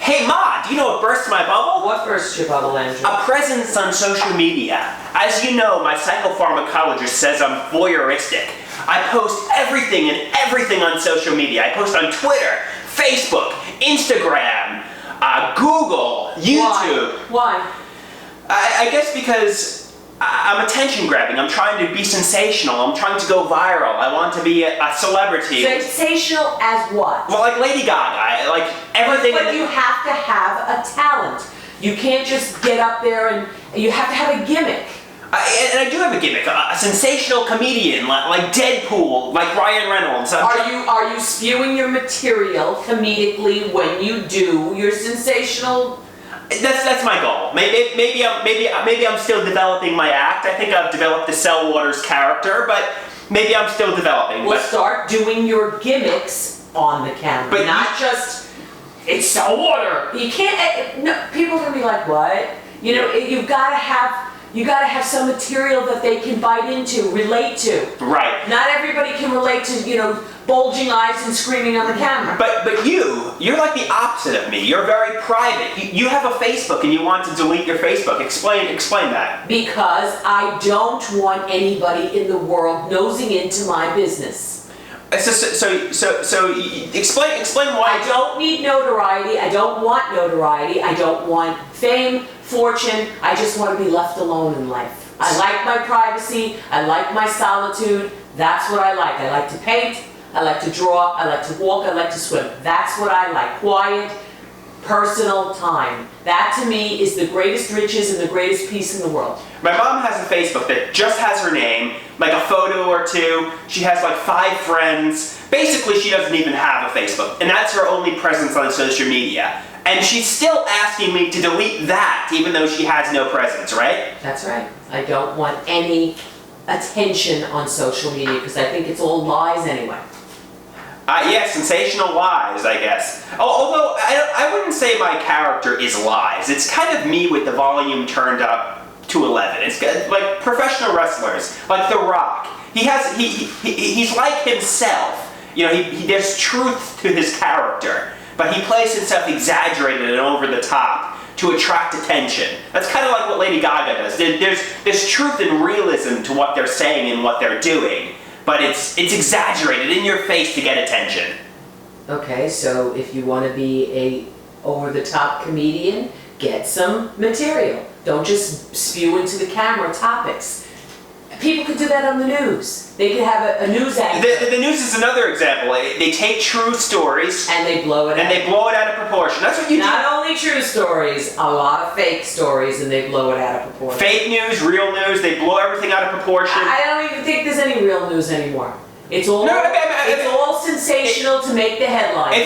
Hey Ma, do you know what burst my bubble? What burst your bubble, Andrew? A presence on social media. As you know, my psychopharmacologist says I'm voyeuristic. I post everything on social media. I post on Twitter, Facebook, Instagram, Google, YouTube. Why? I guess because I'm attention grabbing. I'm trying to be sensational. I'm trying to go viral. I want to be a celebrity. Sensational as what? Well, like Lady Gaga, like everything. But you have to have a talent. You can't just get up there and you have to have a gimmick. And I do have a gimmick, a sensational comedian, like Deadpool, like Ryan Reynolds. Are you spewing your material comedically when you do your sensational? That's my goal. Maybe I'm still developing my act. I think I've developed the Cell Waters character, but maybe I'm still developing. Well, start doing your gimmicks on the camera, but not just it's Cell Water. You can't. No, people are gonna be like, what? You know, you've got to have some material that they can bite into, relate to. Right. Not everybody can relate to, bulging eyes and screaming on the camera. But you're like the opposite of me. You're very private. You have a Facebook and you want to delete your Facebook. Explain that. Because I don't want anybody in the world nosing into my business. So explain why. I don't need notoriety. I don't want notoriety. I don't want fame, fortune. I just want to be left alone in life. I like my privacy. I like my solitude. That's what I like. I like to paint. I like to draw. I like to walk. I like to swim. That's what I like. Quiet, personal time. That to me is the greatest riches and the greatest peace in the world. My mom has a Facebook that just has her name, like a photo or two. She has like 5 friends. Basically, she doesn't even have a Facebook, and that's her only presence on social media. And she's still asking me to delete that, even though she has no presence, right? That's right. I don't want any attention on social media because I think it's all lies anyway. Yeah, sensational lies, I guess. Although, I wouldn't say my character is lies. It's kind of me with the volume turned up to 11. It's like professional wrestlers, like The Rock. He's like himself. There's truth to his character, but he plays himself exaggerated and over the top to attract attention. That's kind of like what Lady Gaga does. There's truth and realism to what they're saying and what they're doing. But it's exaggerated in your face to get attention. Okay, so if you want to be a over-the-top comedian, get some material. Don't just spew into the camera topics. People could do that on the news. They could have a news anchor. The news is another example. They take true stories and they blow it out of proportion. That's what you do. Not only true stories, a lot of fake stories, and they blow it out of proportion. Fake news, real news, they blow everything out of proportion. I don't even think there's any real news anymore. It's all all sensational to make the headlines.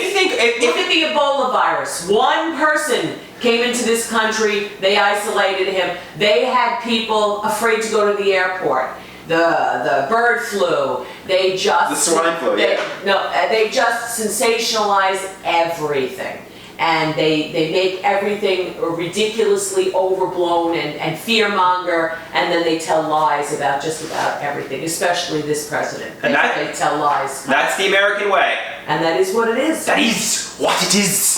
Look at the Ebola virus. One person came into this country. They isolated him. They had people afraid to go to the airport. The bird flu. The swine flu. They just sensationalize everything. And they make everything ridiculously overblown and fearmonger, and then they tell lies about just about everything, especially this president. They tell lies. That's the American way. And that is what it is. That is what it is.